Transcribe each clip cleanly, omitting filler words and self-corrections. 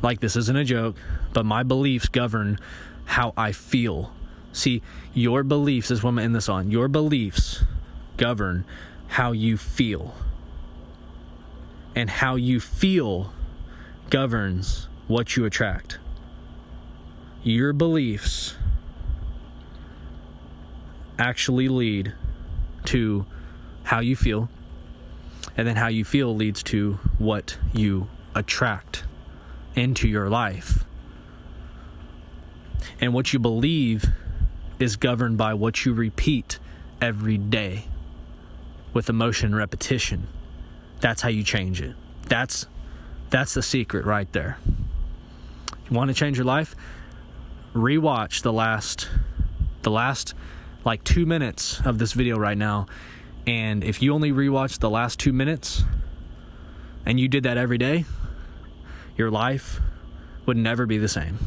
Like, this isn't a joke, but my beliefs govern how I feel. See, your beliefs is what I'm going to end this on. Your beliefs govern how you feel. And how you feel governs what you attract. Your beliefs actually lead to how you feel, and then how you feel leads to what you attract into your life. And what you believe is governed by what you repeat every day with emotion and repetition. That's how you change it. That's the secret right there. You want to change your life? Rewatch the last like 2 minutes of this video right now. And if you only rewatch the last 2 minutes and you did that every day, your life would never be the same.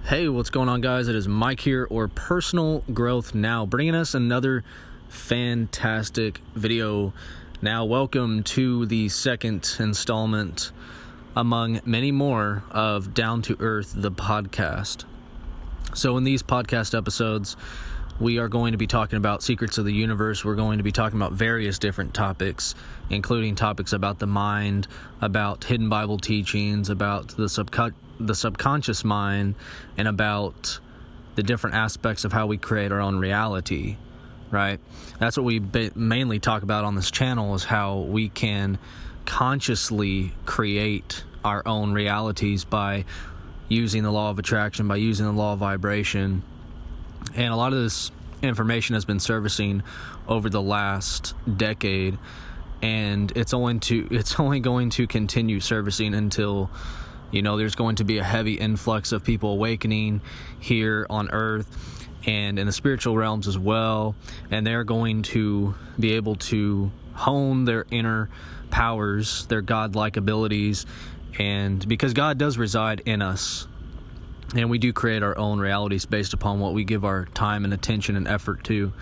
Hey, what's going on, guys? It is Mike here, or Personal Growth Now, bringing us another fantastic video. Now, welcome to the second installment among many more of Down to Earth, the podcast. So in these podcast episodes, we are going to be talking about secrets of the universe. We're going to be talking about various different topics, including topics about the mind, about hidden Bible teachings, about the subconscious mind, and about the different aspects of how we create our own reality, right? That's what we mainly talk about on this channel, is how we can consciously create our own realities by using the law of attraction, by using the law of vibration. And a lot of this information has been surfacing over the last decade, and it's only going to continue surfacing until, there's going to be a heavy influx of people awakening here on Earth and in the spiritual realms as well, and they're going to be able to hone their inner powers, their godlike abilities, and because God does reside in us, and we do create our own realities based upon what we give our time and attention and effort to,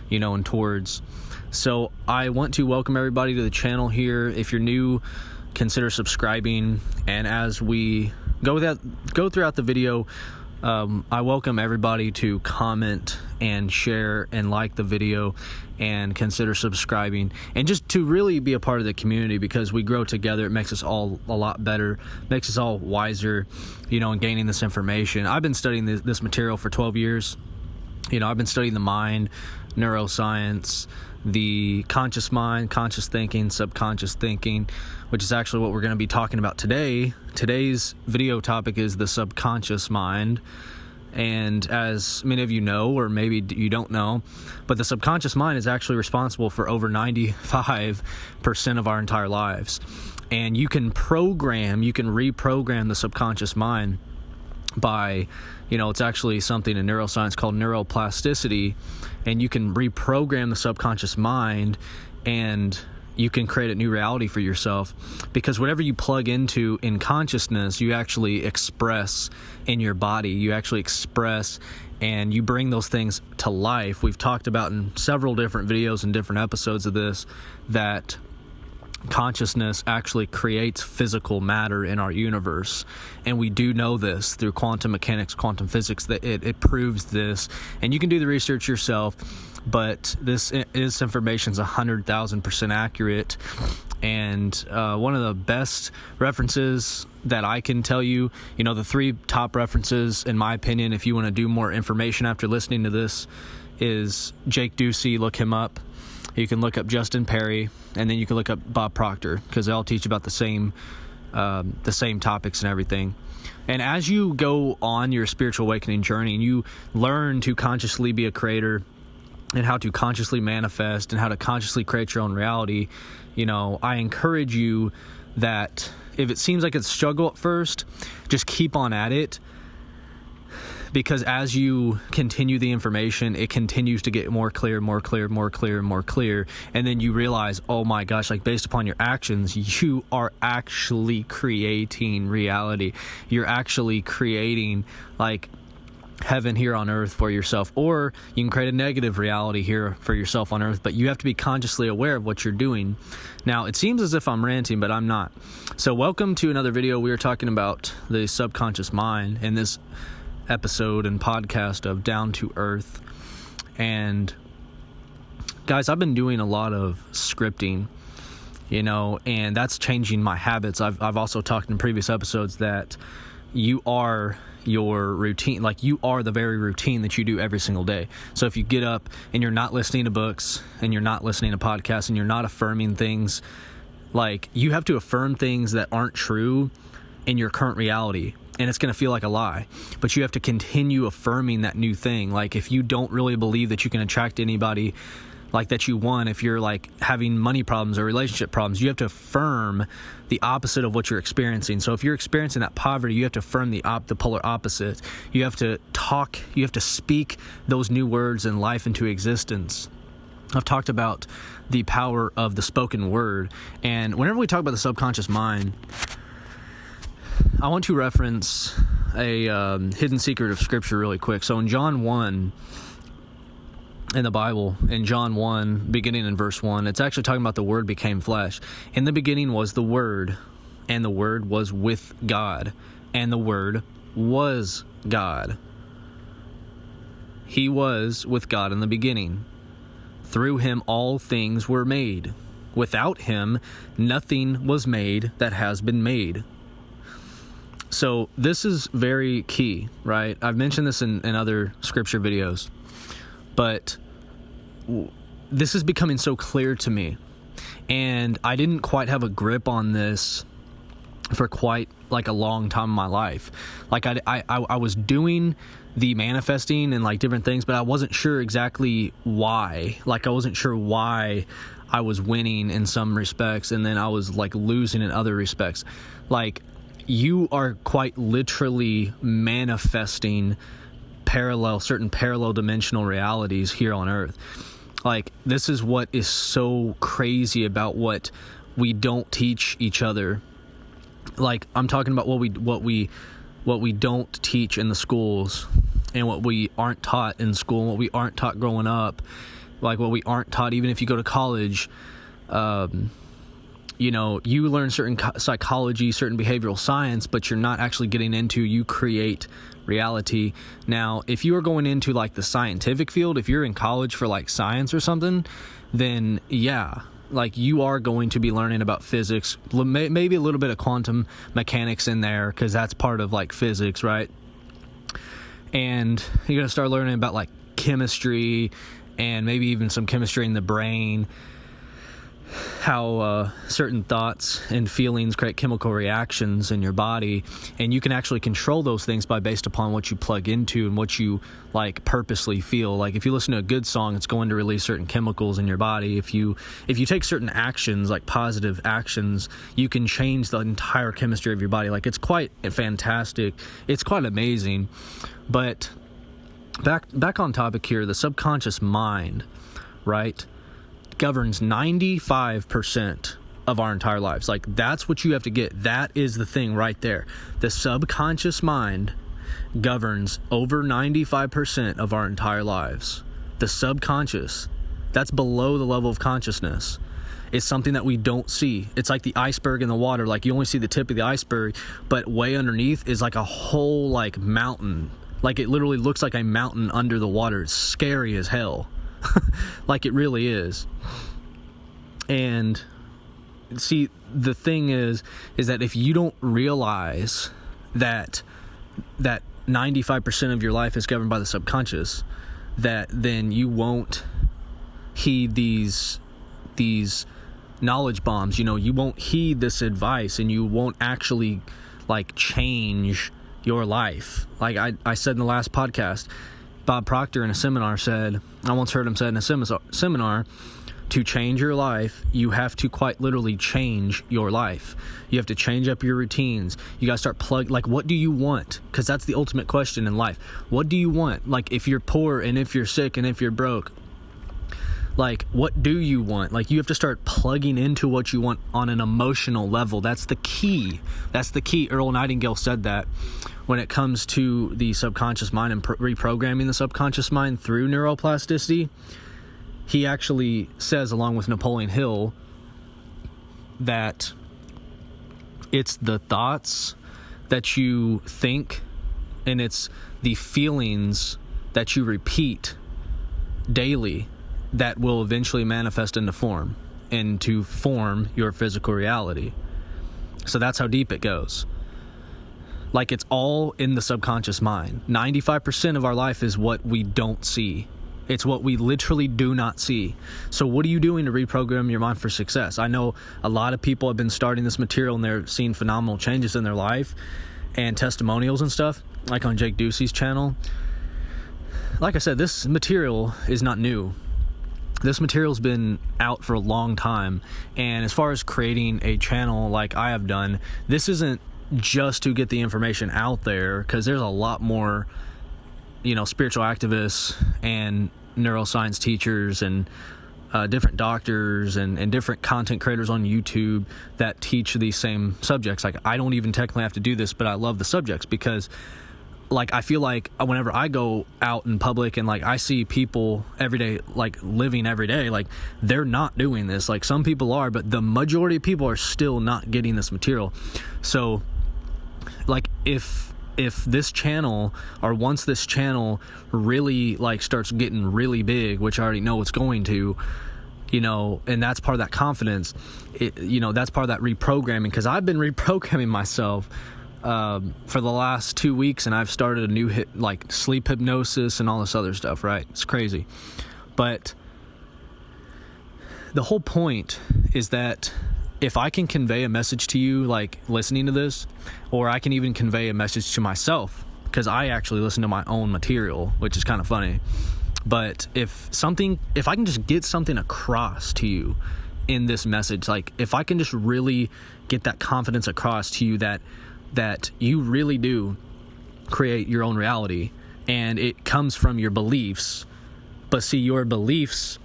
and towards. So I want to welcome everybody to the channel here. If you're new, consider subscribing. And as we go throughout the video, I welcome everybody to comment and share and like the video and consider subscribing, and just to really be a part of the community, because we grow together. It makes us all a lot better, makes us all wiser, in gaining this information. I've been studying this material for 12 years. I've been studying the mind, neuroscience, the conscious mind, conscious thinking, subconscious thinking, which is actually what we're going to be talking about today. Today's video topic is the subconscious mind. And as many of you know, or maybe you don't know, but the subconscious mind is actually responsible for over 95% of our entire lives. And you can reprogram the subconscious mind by, it's actually something in neuroscience called neuroplasticity, and you can reprogram the subconscious mind, and you can create a new reality for yourself, because whatever you plug into in consciousness, you actually express in your body. You actually express, and you bring those things to life. We've talked about in several different videos and different episodes of this that consciousness actually creates physical matter in our universe, and we do know this through quantum mechanics, quantum physics, that it proves this, and you can do the research yourself, but this information is 100,000% accurate. And one of the best references that I can tell you, the three top references in my opinion, if you want to do more information after listening to this, is Jake Ducey. Look him up. You can look up Justin Perry, and then you can look up Bob Proctor, because they all teach about the same topics and everything. And as you go on your spiritual awakening journey, and you learn to consciously be a creator, and how to consciously manifest, and how to consciously create your own reality, I encourage you that if it seems like it's a struggle at first, just keep on at it. Because as you continue the information, it continues to get more clear. And then you realize, oh my gosh, based upon your actions, you are actually creating reality. You're actually creating heaven here on earth for yourself, or you can create a negative reality here for yourself on earth, but you have to be consciously aware of what you're doing. Now, it seems as if I'm ranting, but I'm not. So welcome to another video. We are talking about the subconscious mind in this episode and podcast of Down to Earth. And guys, I've been doing a lot of scripting, and that's changing my habits. I've also talked in previous episodes that you are your routine, like you are the very routine that you do every single day. So if you get up and you're not listening to books and you're not listening to podcasts and you're not affirming things, like you have to affirm things that aren't true in your current reality, and it's going to feel like a lie, but you have to continue affirming that new thing. Like if you don't really believe that you can attract anybody like that you want, if you're like having money problems or relationship problems, you have to affirm the opposite of what you're experiencing. So if you're experiencing that poverty, you have to affirm the polar opposite. You have to speak those new words and life into existence. I've talked about the power of the spoken word, and whenever we talk about the subconscious mind, I want to reference a hidden secret of scripture really quick. So in John 1, in the Bible, in John 1, beginning in verse 1, it's actually talking about the Word became flesh. In the beginning was the Word, and the Word was with God, and the Word was God. He was with God in the beginning. Through him all things were made. Without him nothing was made that has been made. So this is very key, right? I've mentioned this in other scripture videos, but this is becoming so clear to me, and I didn't quite have a grip on this for quite like a long time in my life. Like I was doing the manifesting and like different things, but I wasn't sure exactly why. Like I wasn't sure why I was winning in some respects, and then I was like losing in other respects. Like you are quite literally manifesting certain parallel dimensional realities here on earth. Like this is what is so crazy about what we don't teach each other. Like I'm talking about what we don't teach in the schools, and what we aren't taught in school, and what we aren't taught growing up, like what we aren't taught even if you go to college. You learn certain psychology, certain behavioral science, but you're not actually getting into, you create reality. Now, if you are going into like the scientific field, if you're in college for like science or something, then yeah, like you are going to be learning about physics, maybe a little bit of quantum mechanics in there, because that's part of like physics, right? And you're going to start learning about like chemistry, and maybe even some chemistry in the brain, how certain thoughts and feelings create chemical reactions in your body, and you can actually control those things based upon what you plug into and what you like purposely feel. Like if you listen to a good song, it's going to release certain chemicals in your body. If you take certain actions, like positive actions, you can change the entire chemistry of your body. Like it's quite fantastic. It's quite amazing. But back on topic here, the subconscious mind, right, governs 95% of our entire lives. Like that's what you have to get. That is the thing right there. The subconscious mind governs over 95% of our entire lives. The subconscious, that's below the level of consciousness. It's something that we don't see. It's like the iceberg in the water. Like you only see the tip of the iceberg, but way underneath is like a whole like mountain. Like it literally looks like a mountain under the water. It's scary as hell. Like it really is. And see, the thing is that if you don't realize that 95% of your life is governed by the subconscious, that then you won't heed these knowledge bombs. You won't heed this advice, and you won't actually like change your life. Like I said in the last podcast, Bob Proctor in a seminar said, I once heard him say in a seminar, to change your life, you have to quite literally change your life. You have to change up your routines. You got to start like, what do you want? Because that's the ultimate question in life. What do you want? Like, if you're poor and if you're sick and if you're broke, Like, what do you want? Like, you have to start plugging into what you want on an emotional level. That's the key. Earl Nightingale said that when it comes to the subconscious mind and reprogramming the subconscious mind through neuroplasticity. He actually says, along with Napoleon Hill, that it's the thoughts that you think and it's the feelings that you repeat daily that will eventually manifest into form your physical reality. So that's how deep it goes. Like, it's all in the subconscious mind. 95% of our life is what we don't see. It's what we literally do not see. So what are you doing to reprogram your mind for success? I know a lot of people have been starting this material and they're seeing phenomenal changes in their life and testimonials and stuff, like on Jake Ducey's channel. Like I said, this material is not new. This material's been out for a long time. And as far as creating a channel like I have done, this isn't just to get the information out there, because there's a lot more, spiritual activists and neuroscience teachers and different doctors and different content creators on YouTube that teach these same subjects. Like, I don't even technically have to do this, but I love the subjects because, like, I feel like whenever I go out in public and, like, I see people every day, like, living every day, like, they're not doing this. Like, some people are, but the majority of people are still not getting this material. So, like, if this channel, or once this channel really, like, starts getting really big, which I already know it's going to, and that's part of that confidence, that's part of that reprogramming, because I've been reprogramming myself for the last 2 weeks, and I've started a new sleep hypnosis and all this other stuff, right? It's crazy. But the whole point is that if I can convey a message to you, like listening to this, or I can even convey a message to myself, because I actually listen to my own material, which is kind of funny. But if I can just get something across to you in this message, like if I can just really get that confidence across to you that you really do create your own reality, and it comes from your beliefs. But see, your beliefs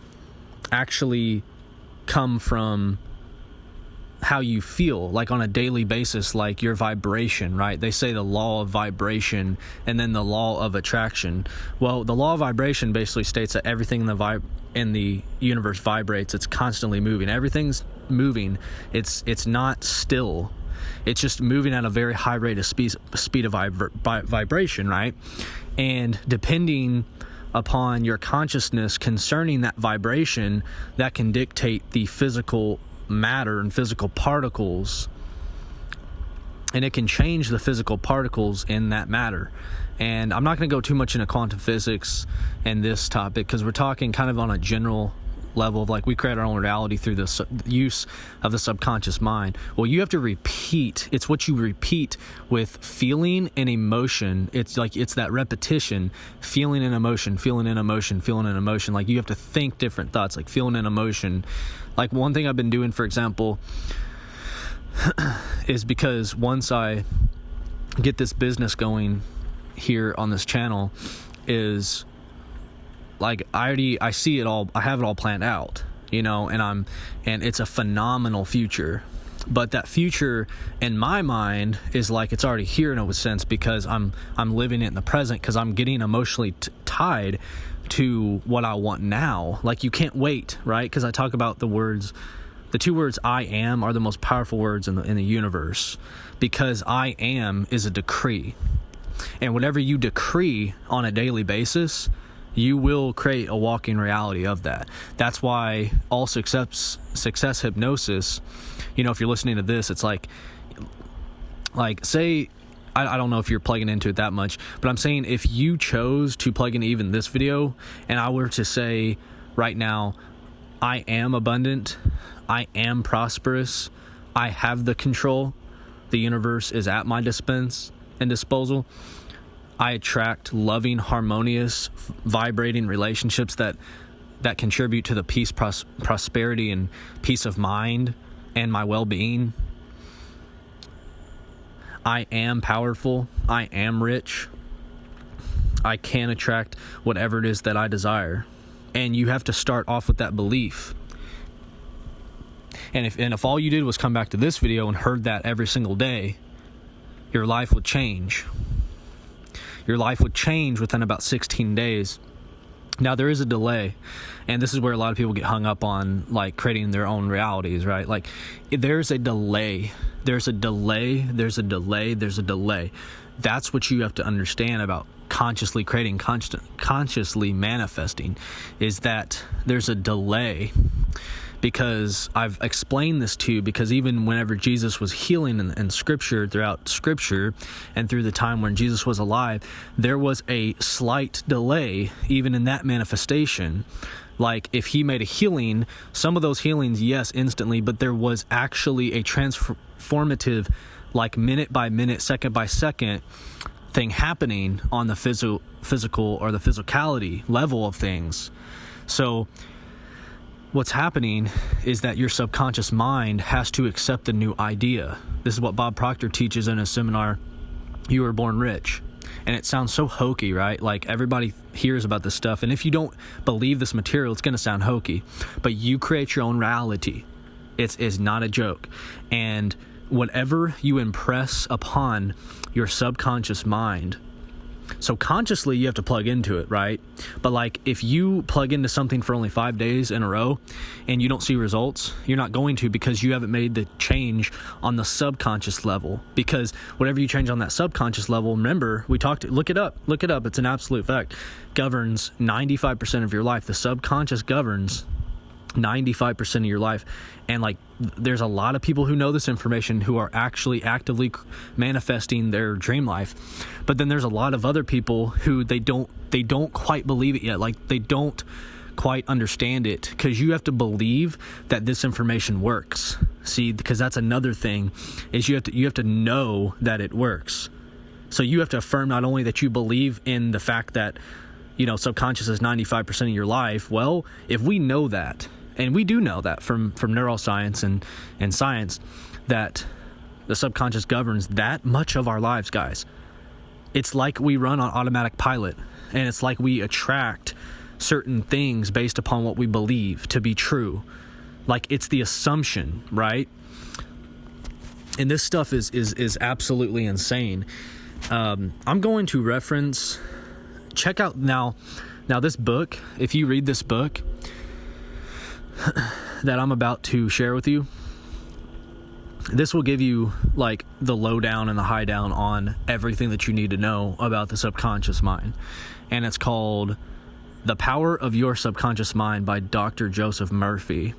actually come from how you feel, like on a daily basis, like your vibration, right? They say the law of vibration and then the law of attraction. Well, the law of vibration basically states that everything in the universe vibrates. It's constantly moving. Everything's moving. It's not still. It's just moving at a very high rate of speed of vibration, right? And depending upon your consciousness concerning that vibration, that can dictate the physical matter and physical particles, and it can change the physical particles in that matter. And I'm not going to go too much into quantum physics and this topic, because we're talking kind of on a general level of, like, we create our own reality through the use of the subconscious mind. Well, you have to repeat. It's what you repeat with feeling and emotion. It's that repetition, feeling and emotion, feeling and emotion, feeling and emotion. Like, you have to think different thoughts, like feeling and emotion. Like, one thing I've been doing, for example, is because once I get this business going here on this channel, is like I see it all. I have it all planned out, and it's a phenomenal future. But that future in my mind is like it's already here in a sense, because I'm living it in the present, because I'm getting emotionally tied to what I want now. Like, you can't wait, right? Because I talk about the 2 words I am are the most powerful words in the universe, because I am is a decree. And whatever you decree on a daily basis, you will create a walking reality of that. That's why all success hypnosis, if you're listening to this, it's like say, I don't know if you're plugging into it that much, but I'm saying if you chose to plug in even this video, and I were to say right now, I am abundant, I am prosperous, I have the control, the universe is at my disposal, I attract loving, harmonious, vibrating relationships that contribute to the peace, prosperity, and peace of mind and my well-being. I am powerful. I am rich. I can attract whatever it is that I desire. And you have to start off with that belief. And if all you did was come back to this video and heard that every single day, your life would change. Your life would change within about 16 days. Now, there is a delay, and this is where a lot of people get hung up on, like, creating their own realities, right? Like, there's a delay. There's a delay. There's a delay. There's a delay. That's what you have to understand about consciously creating, consciously manifesting, is that there's a delay. Because I've explained this to you, because even whenever Jesus was healing in Scripture, throughout Scripture, and through the time when Jesus was alive, there was a slight delay even in that manifestation. Like, if he made a healing, some of those healings, yes, instantly, but there was actually a transformative, like, minute by minute, second by second thing happening on the physical or the physicality level of things. So what's happening is that your subconscious mind has to accept a new idea. This is what Bob Proctor teaches in his seminar, You Were Born Rich. And it sounds so hokey, right? Like, everybody hears about this stuff. And if you don't believe this material, it's going to sound hokey. But you create your own reality. It's not a joke. And whatever you impress upon your subconscious mind, so consciously you have to plug into it, right? But like, if you plug into something for only 5 days in a row and you don't see results, you're not going to, because you haven't made the change on the subconscious level. Because whatever you change on that subconscious level, remember, look it up, it's an absolute fact, governs 95% of your life. The subconscious governs 95% of your life. And like, there's a lot of people who know this information who are actually actively manifesting their dream life. But then there's a lot of other people who they don't quite believe it yet. Like, they don't quite understand it, because you have to believe that this information works. See, because that's another thing, is you have to know that it works. So you have to affirm not only that you believe in the fact that, subconscious is 95% of your life. Well, if we know that, and we do know that from neuroscience and science, that the subconscious governs that much of our lives, guys. It's like we run on automatic pilot, and it's like we attract certain things based upon what we believe to be true. Like, it's the assumption, right? And this stuff is absolutely insane. I'm going to reference, check out now this book. If you read this book that I'm about to share with you, this will give you like the lowdown and the high down on everything that you need to know about the subconscious mind. And it's called The Power of Your Subconscious Mind by Dr. Joseph Murphy.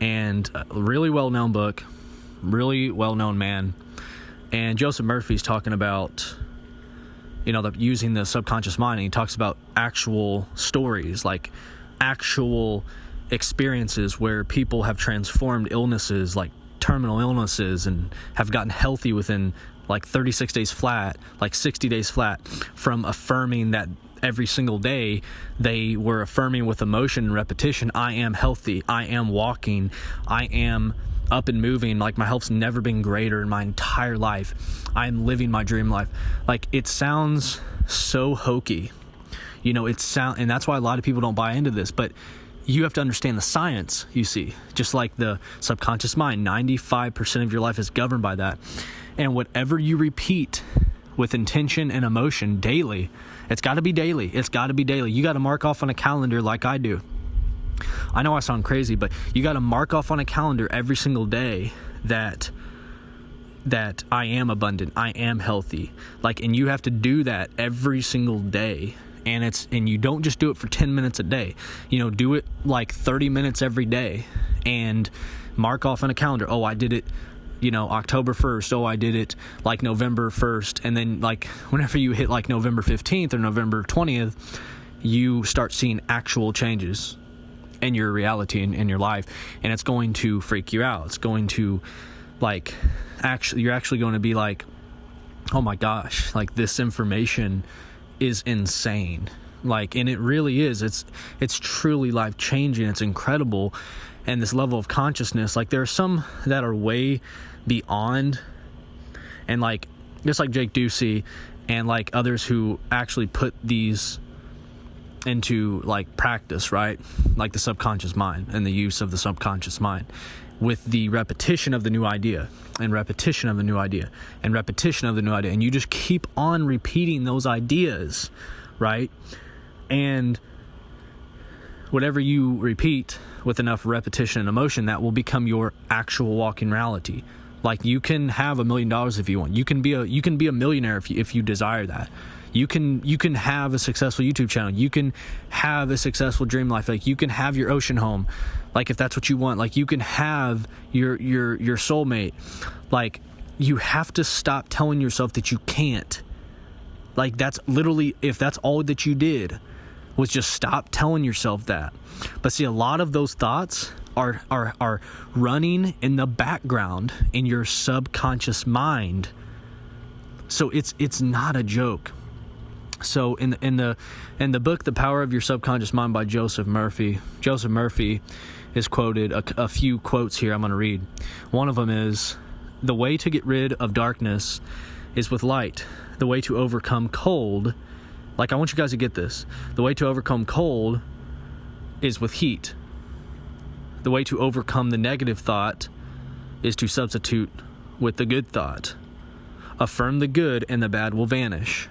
And a really well-known book, really well-known man. And Joseph Murphy's talking about, using the subconscious mind. And he talks about actual stories, like actual experiences where people have transformed illnesses, like terminal illnesses, and have gotten healthy within like 36 days flat, like 60 days flat, from affirming that every single day they were affirming with emotion and repetition, I am healthy, I am walking, I am up and moving, like my health's never been greater in my entire life, I am living my dream life. Like, it sounds so hokey, and that's why a lot of people don't buy into this, but you have to understand the science, you see. Just like the subconscious mind, 95% of your life is governed by that. And whatever you repeat with intention and emotion daily, it's got to be daily. It's got to be daily. You got to mark off on a calendar like I do. I know I sound crazy, but you got to mark off on a calendar every single day that I am abundant, I am healthy. And you have to do that every single day. And you don't just do it for 10 minutes a day. Do it like 30 minutes every day, and mark off on a calendar. Oh, I did it, October 1st. Oh, I did it like November 1st. And then like whenever you hit like November 15th or November 20th, you start seeing actual changes in your reality and in your life. And it's going to freak you out. It's going to you're actually going to be like, oh my gosh, like this information is insane. And it really is. It's truly life-changing. It's incredible. And this level of consciousness, there are some that are way beyond, and just like Jake Ducey and others who actually put these into like practice, right? Like the subconscious mind and the use of the subconscious mind with the repetition of the new idea and repetition of the new idea and repetition of the new idea. And you just keep on repeating those ideas, right? And whatever you repeat with enough repetition and emotion, that will become your actual walking reality. Like you can have $1 million if you want. You can be a millionaire if you desire that. You can have a successful YouTube channel. You can have a successful dream life. Like you can have your ocean home, like if that's what you want. Like you can have your soulmate. Like you have to stop telling yourself that you can't. Like that's literally, if that's all that you did was just stop telling yourself that. But see, a lot of those thoughts are running in the background in your subconscious mind. So it's not a joke. So in the book, The Power of Your Subconscious Mind by Joseph Murphy is quoted, a few quotes here I'm going to read. One of them is, "The way to get rid of darkness is with light. The way to overcome cold," like I want you guys to get this, "the way to overcome cold is with heat. The way to overcome the negative thought is to substitute with the good thought. Affirm the good and the bad will vanish."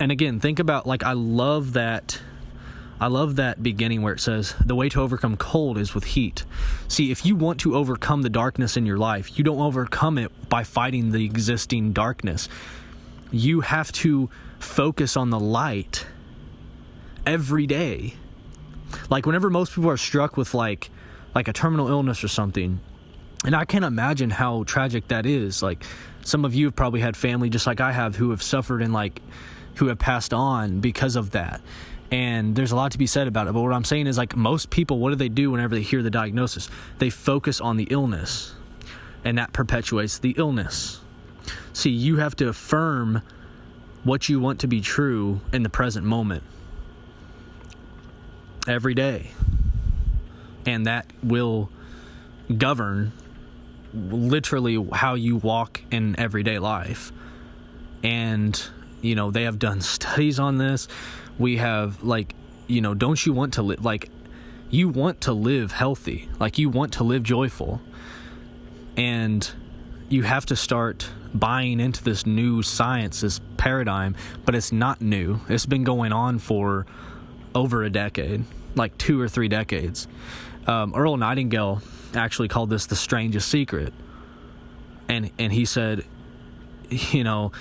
And again, think about, like, I love that beginning where it says, the way to overcome cold is with heat. See, if you want to overcome the darkness in your life, you don't overcome it by fighting the existing darkness. You have to focus on the light every day. Like whenever most people are struck with like a terminal illness or something, and I can't imagine how tragic that is. Like some of you have probably had family just like I have who have suffered and like who have passed on because of that. And there's a lot to be said about it. But what I'm saying is, like, most people, what do whenever they hear the diagnosis? They focus on the illness, and that perpetuates the illness. See, you have to affirm what you want to be true in the present moment every day. And that will govern literally how you walk in everyday life. And, you know, they have done studies on this. We have, like, you know, don't you want to live, like, you want to live healthy, like, you want to live joyful. And you have to start buying into this new science, this paradigm, but it's not new. It's been going on for over a decade, like 2 or 3 decades. Earl Nightingale actually called this the strangest secret. And he said, you know,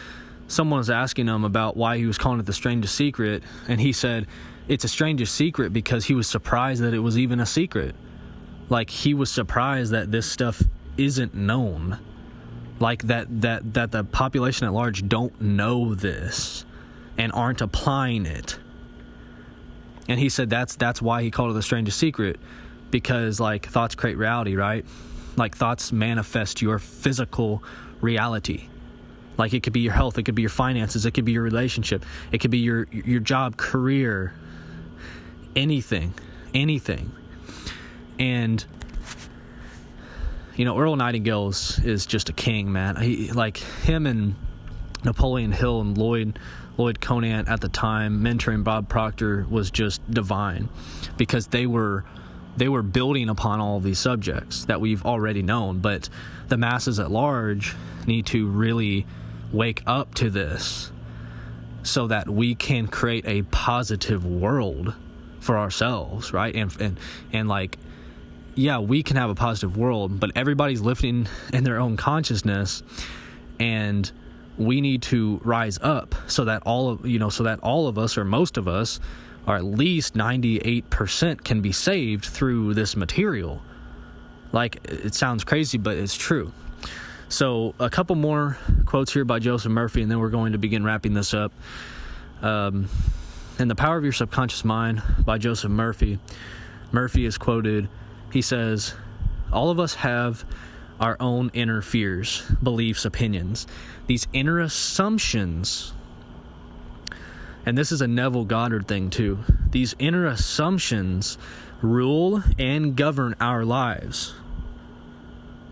someone was asking him about why he was calling it the strangest secret, and he said it's a strangest secret because he was surprised that it was even a secret. Like, he was surprised that this stuff isn't known. Like that the population at large don't know this and aren't applying it. And he said that's why he called it the strangest secret, because, like, thoughts create reality, right? Like, thoughts manifest your physical reality. Like, it could be your health, it could be your finances, it could be your relationship, it could be your job, career, anything. And, you know, Earl Nightingale is just a king, man. He, like, him and Napoleon Hill and Lloyd Conant at the time, mentoring Bob Proctor, was just divine, because they were building upon all of these subjects that we've already known, but the masses at large need to really wake up to this so that we can create a positive world for ourselves, right? And like, yeah, we can have a positive world, but everybody's living in their own consciousness, and we need to rise up so that all of us, or most of us, or at least 98%, can be saved through this material. Like, it sounds crazy, but it's true. So a couple more quotes here by Joseph Murphy, and then we're going to begin wrapping this up. In The Power of Your Subconscious Mind by Joseph Murphy, Murphy is quoted. He says, "All of us have our own inner fears, beliefs, opinions. These inner assumptions," and this is a Neville Goddard thing too, "these inner assumptions rule and govern our lives."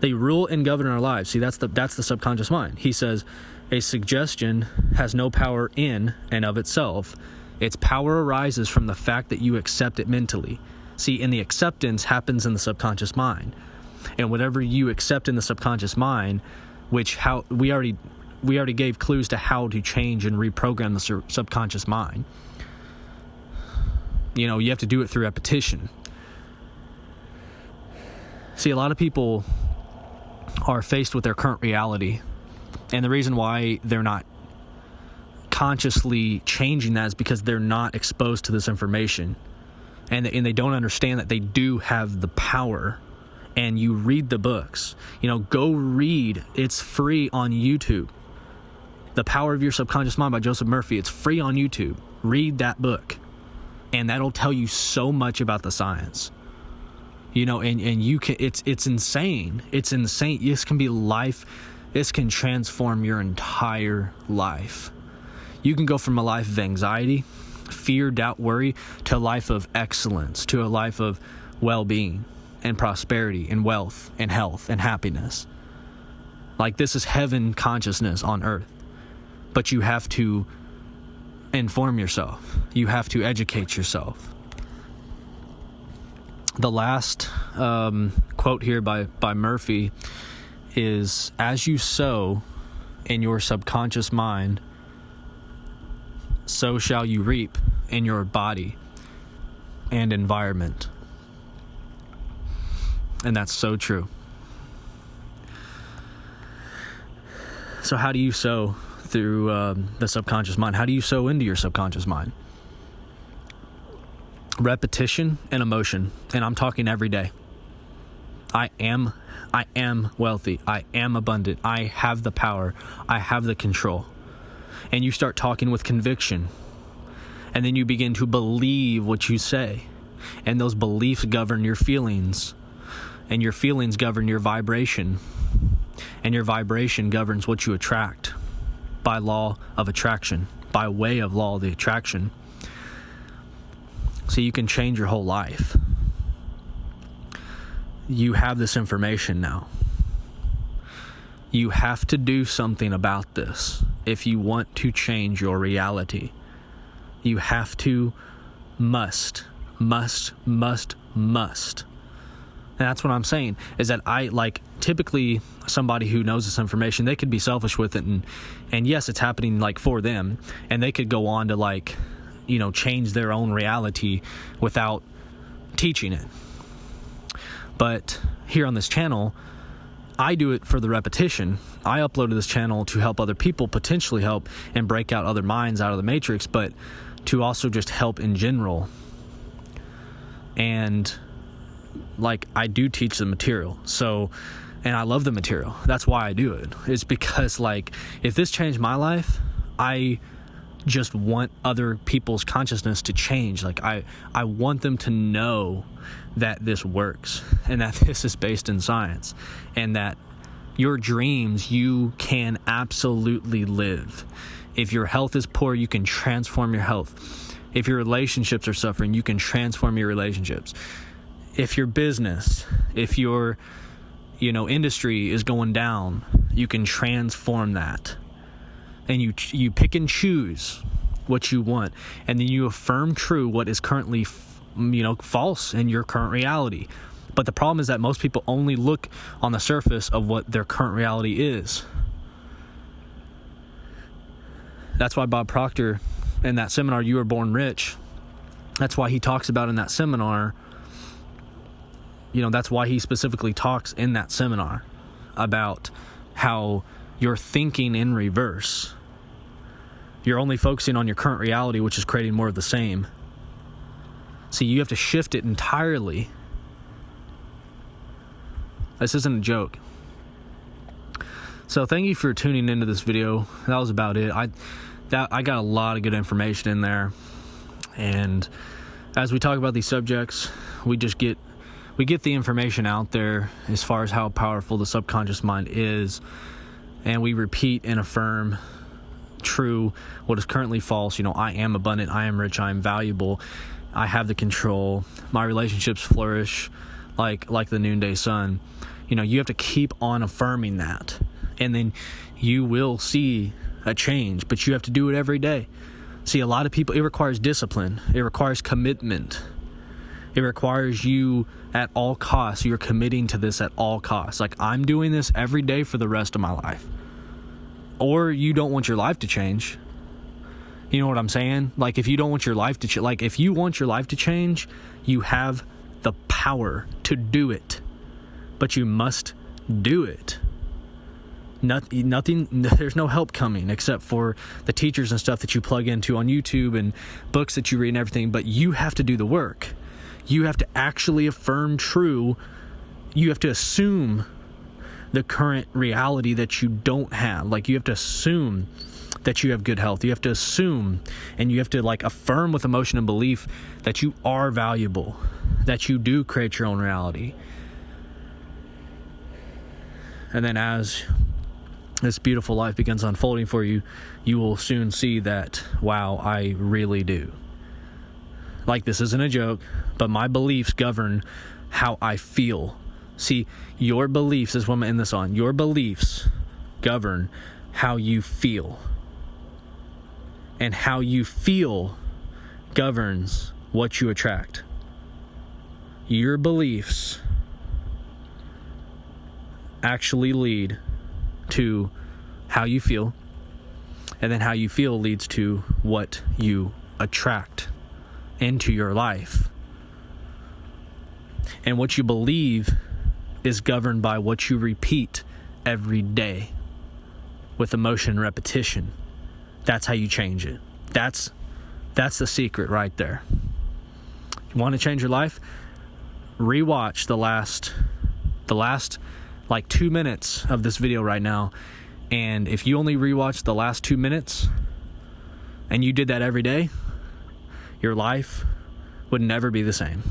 They rule and govern our lives. See, that's the subconscious mind. He says, "A suggestion has no power in and of itself. Its power arises from the fact that you accept it mentally. See, and the acceptance happens in the subconscious mind. And whatever you accept in the subconscious mind, which we already gave clues to how to change and reprogram the subconscious mind. You know, you have to do it through repetition. See, a lot of people are faced with their current reality, and the reason why they're not consciously changing that is because they're not exposed to this information, and they don't understand that they do have the power. And you read the books, you know, go read. It's free on YouTube. The Power of Your Subconscious Mind by Joseph Murphy. It's free on YouTube. Read that book, and that'll tell you so much about the science. You know, and you can. It's insane. It's insane. This can be life. This can transform your entire life. You can go from a life of anxiety, fear, doubt, worry, to a life of excellence, to a life of well-being and prosperity and wealth and health and happiness. Like, this is heaven consciousness on earth. But you have to inform yourself. You have to educate yourself. The last quote here by Murphy is, as you sow in your subconscious mind, so shall you reap in your body and environment. And that's so true. So how do you sow through the subconscious mind? How do you sow into your subconscious mind? Repetition and emotion. And I'm talking every day. I am wealthy. I am abundant. I have the power. I have the control. And you start talking with conviction. And then you begin to believe what you say. And those beliefs govern your feelings. And your feelings govern your vibration. And your vibration governs what you attract by law of attraction, by way of law of the attraction. So you can change your whole life. You have this information now. You have to do something about this if you want to change your reality. You have to, must. And that's what I'm saying, is that typically somebody who knows this information, they could be selfish with it, and yes, it's happening for them, and they could go on to change their own reality without teaching it. But here on this channel, I do it for the repetition. I upload to this channel to help other people, potentially help and break out other minds out of the matrix, but to also just help in general. And I do teach the material. So, and I love the material. That's why I do it. It's because if this changed my life, I just want other people's consciousness to change. I want them to know that this works and that this is based in science, and that your dreams you can absolutely live. If your health is poor, you can transform your health. If your relationships are suffering, you can transform your relationships. If your business, if your industry is going down, you can transform that. And you pick and choose what you want, and then you affirm true what is currently false in your current reality. But the problem is that most people only look on the surface of what their current reality is. That's why Bob Proctor, in that seminar, You Were Born Rich, that's why he talks about in that seminar, that's why he specifically talks in that seminar about how you're thinking in reverse. You're only focusing on your current reality, which is creating more of the same. See, you have to shift it entirely. This isn't a joke. So thank you for tuning into this video. That was about it. I got a lot of good information in there. And as we talk about these subjects, we get the information out there as far as how powerful the subconscious mind is. And we repeat and affirm true what is currently false. I am abundant, I am rich, I am valuable, I have the control, my relationships flourish like the noonday sun. You have to keep on affirming that, and then you will see a change, but you have to do it every day. See, a lot of people, it requires discipline. It requires commitment. It requires you at all costs. You're committing to this at all costs. Like, I'm doing this every day for the rest of my life. Or you don't want your life to change. You know what I'm saying? Like, if you don't want your life to if you want your life to change, you have the power to do it. But you must do it. Nothing, there's no help coming except for the teachers and stuff that you plug into on YouTube and books that you read and everything. But you have to do the work. You have to actually affirm true. You have to assume the current reality that you don't have. Like, you have to assume that you have good health. You have to assume, and you have to affirm with emotion and belief that you are valuable, that you do create your own reality. And then as this beautiful life begins unfolding for you, you will soon see that, wow, I really do. Like, this isn't a joke, but my beliefs govern how I feel. See, your beliefs, is what I'm going to end this on. Your beliefs govern how you feel. And how you feel governs what you attract. Your beliefs actually lead to how you feel. And then how you feel leads to what you attract into your life. And what you believe is governed by what you repeat every day with emotion and repetition. That's how you change it. That's the secret right there. You want to change your life? Rewatch the last 2 minutes of this video right now. And if you only rewatch the last 2 minutes and you did that every day, your life would never be the same.